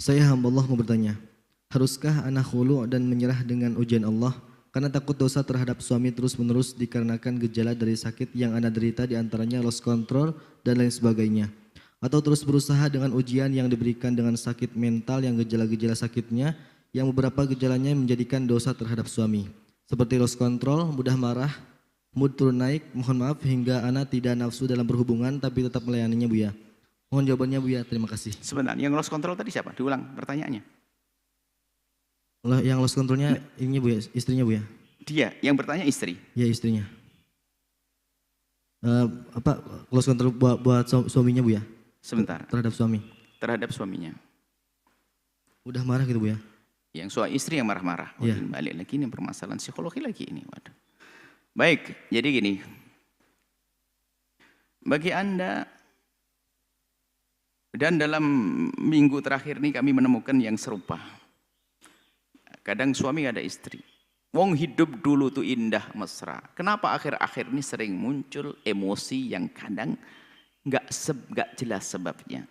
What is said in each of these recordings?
Saya hamba Allah mau bertanya, haruskah ana khulu dan menyerah dengan ujian Allah karena takut dosa terhadap suami terus-menerus dikarenakan gejala dari sakit yang ana derita diantaranya loss control dan lain sebagainya? Atau terus berusaha dengan ujian yang diberikan dengan sakit mental yang gejala-gejala sakitnya yang beberapa gejalanya menjadikan dosa terhadap suami. Seperti loss control, mudah marah, mood turun naik, mohon maaf hingga ana tidak nafsu dalam berhubungan tapi tetap melayaninya Buya. Mohon jawabannya Buya, terima kasih. Sebentar, yang loss control tadi siapa? Diulang pertanyaannya. Yang loss controlnya ininya Buya, istrinya Buya. Dia, yang bertanya istri? Ya istrinya. Loss control buat suaminya Buya? Sebentar. Terhadap suami? Terhadap suaminya. Udah marah gitu Buya? Yang istri yang marah-marah. Ya. Balik lagi ini permasalahan psikologi lagi ini. Waduh. Baik, jadi gini. Bagi Anda, dan dalam minggu terakhir ini kami menemukan yang serupa. Kadang suami ada istri. Wong hidup dulu tuh indah mesra. Kenapa akhir-akhir ini sering muncul emosi yang kadang nggak jelas sebabnya.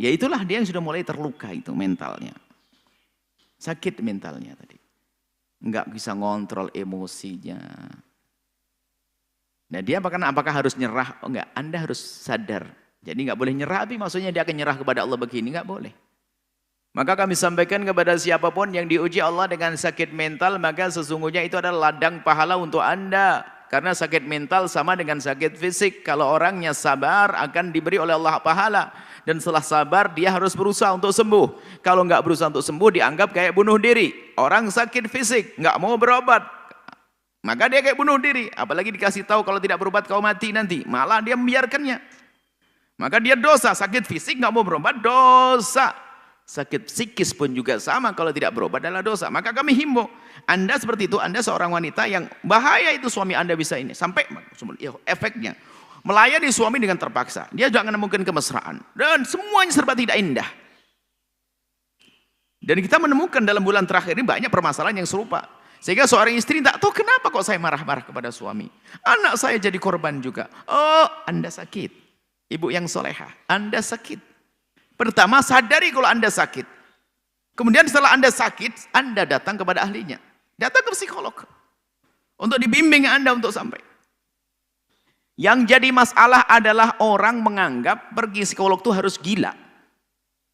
Ya itulah dia yang sudah mulai terluka itu mentalnya. Sakit mentalnya tadi. Nggak bisa ngontrol emosinya. Nah dia apakah harus nyerah? Oh enggak, Anda harus sadar. Jadi enggak boleh nyerah, tapi maksudnya dia akan nyerah kepada Allah begini, enggak boleh. Maka kami sampaikan kepada siapapun yang diuji Allah dengan sakit mental, maka sesungguhnya itu adalah ladang pahala untuk Anda. Karena sakit mental sama dengan sakit fisik. Kalau orangnya sabar akan diberi oleh Allah pahala. Dan setelah sabar dia harus berusaha untuk sembuh. Kalau enggak berusaha untuk sembuh dianggap kayak bunuh diri. Orang sakit fisik, enggak mau berobat. Maka dia kayak bunuh diri, apalagi dikasih tahu kalau tidak berobat kau mati nanti, malah dia membiarkannya. Maka dia dosa, sakit fisik nggak mau berobat dosa. Sakit psikis pun juga sama, kalau tidak berobat adalah dosa. Maka kami himbau, Anda seperti itu, Anda seorang wanita yang bahaya itu suami Anda bisa ini. Sampai efeknya, melayani suami dengan terpaksa. Dia jangan menemukan kemesraan. Dan semuanya serba tidak indah. Dan kita menemukan dalam bulan terakhir ini banyak permasalahan yang serupa. Sehingga seorang istri tak tahu kenapa kok saya marah-marah kepada suami. Anak saya jadi korban juga. Oh, Anda sakit. Ibu yang solehah, Anda sakit. Pertama, sadari kalau Anda sakit. Kemudian setelah Anda sakit, Anda datang kepada ahlinya. Datang ke psikolog. Untuk dibimbing Anda untuk sampai. Yang jadi masalah adalah orang menganggap pergi psikolog itu harus gila.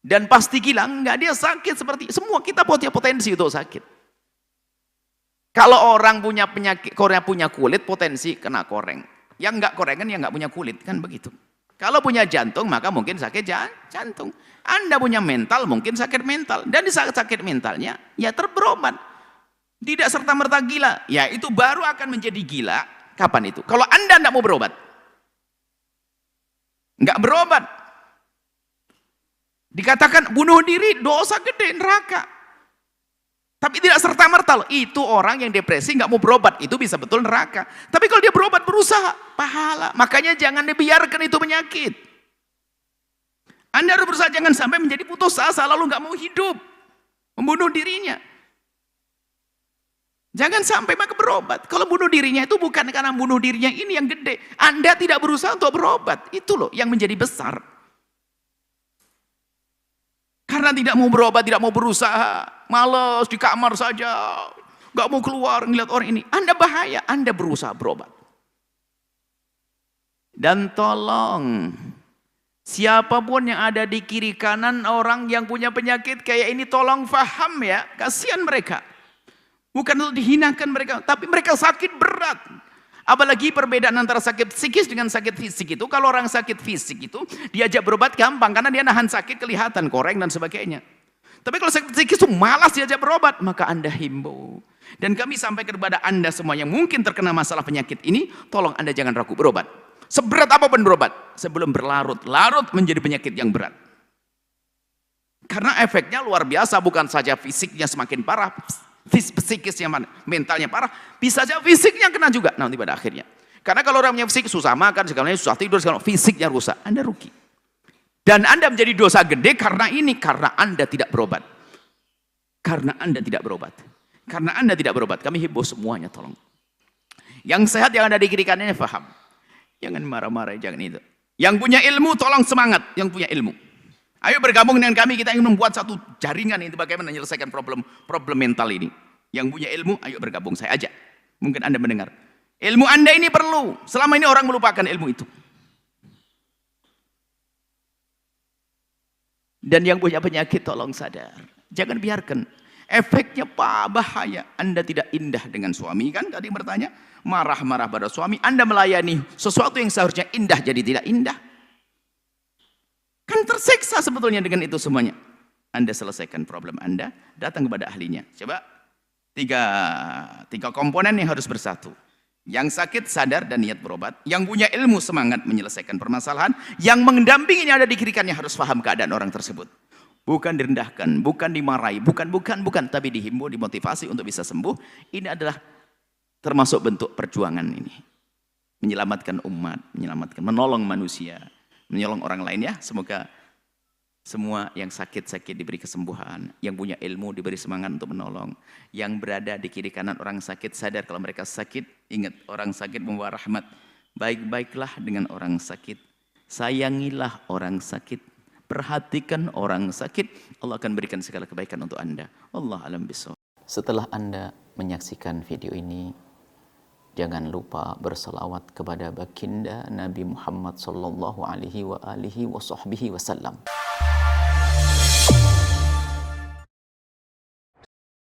Dan pasti gila, enggak, dia sakit seperti semua kita punya potensi untuk sakit. Kalau orang punya penyakit, punya kulit, potensi kena koreng. Yang enggak korengan, yang enggak punya kulit, kan begitu. Kalau punya jantung, maka mungkin sakit jantung. Anda punya mental, mungkin sakit mental. Dan di saat sakit mentalnya, ya terberobat. Tidak serta-merta gila. Ya itu baru akan menjadi gila. Kapan itu? Kalau Anda enggak mau berobat. Enggak berobat. Dikatakan bunuh diri, dosa gede, neraka. Tapi tidak serta-merta loh, itu orang yang depresi nggak mau berobat, itu bisa betul neraka. Tapi kalau dia berobat berusaha, pahala. Makanya jangan dibiarkan itu penyakit. Anda harus berusaha jangan sampai menjadi putus asa lalu nggak mau hidup, membunuh dirinya. Jangan sampai maka berobat. Kalau bunuh dirinya itu bukan karena bunuh dirinya ini yang gede. Anda tidak berusaha untuk berobat, itu loh yang menjadi besar. Karena tidak mau berobat, tidak mau berusaha, malas di kamar saja, nggak mau keluar ngeliat orang ini. Anda bahaya, Anda berusaha berobat. Dan tolong, siapapun yang ada di kiri kanan orang yang punya penyakit kayak ini, tolong faham ya, kasihan mereka. Bukan untuk dihinakan mereka, tapi mereka sakit berat. Apalagi perbedaan antara sakit psikis dengan sakit fisik itu, kalau orang sakit fisik itu diajak berobat gampang karena dia nahan sakit, kelihatan koreng dan sebagainya. Tapi kalau sakit psikis itu malas diajak berobat, maka Anda himbau. Dan kami sampaikan kepada Anda semua yang mungkin terkena masalah penyakit ini, tolong Anda jangan ragu berobat. Seberat apapun berobat, sebelum berlarut-larut menjadi penyakit yang berat. Karena efeknya luar biasa, bukan saja fisiknya semakin parah, psikisnya mentalnya parah, bisa saja fisiknya kena juga nanti pada akhirnya. Karena kalau orang punya fisik susah makan, segalanya susah tidur, fisiknya rusak, Anda rugi. Dan Anda menjadi dosa gede karena ini, karena Anda tidak berobat. Karena Anda tidak berobat. Karena Anda tidak berobat. Kami himbau semuanya, tolong. Yang sehat yang ada di kiri kanannya paham. Jangan marah-marah, jangan itu. Yang punya ilmu tolong semangat, yang punya ilmu. Ayo bergabung dengan kami, kita ingin membuat satu jaringan itu bagaimana menyelesaikan problem mental ini. Yang punya ilmu, ayo bergabung, saya ajak. Mungkin Anda mendengar. Ilmu Anda ini perlu. Selama ini orang melupakan ilmu itu. Dan yang punya penyakit tolong sadar. Jangan biarkan. Efeknya bahaya. Anda tidak indah dengan suami, kan tadi bertanya. Marah-marah pada suami. Anda melayani sesuatu yang seharusnya indah jadi tidak indah. Kan tersiksa sebetulnya dengan itu semuanya. Anda selesaikan problem Anda, datang kepada ahlinya. Coba tiga komponen yang harus bersatu. Yang sakit sadar dan niat berobat. Yang punya ilmu semangat menyelesaikan permasalahan. Yang mendampinginya ada di kiri kanannya harus paham keadaan orang tersebut. Bukan direndahkan, bukan dimarahi, bukan. Tapi dihimbau, dimotivasi untuk bisa sembuh. Ini adalah termasuk bentuk perjuangan ini. Menyelamatkan umat, menolong manusia. Menolong orang lain ya. Semoga semua yang sakit-sakit diberi kesembuhan. Yang punya ilmu diberi semangat untuk menolong. Yang berada di kiri kanan orang sakit sadar kalau mereka sakit. Ingat, orang sakit membawa rahmat. Baik-baiklah dengan orang sakit. Sayangilah orang sakit. Perhatikan orang sakit. Allah akan berikan segala kebaikan untuk Anda. Allah alam bisawab. Setelah Anda menyaksikan video ini, jangan lupa bersalawat kepada baginda Nabi Muhammad sallallahu alaihi wa alihi wa sahbihi wasallam.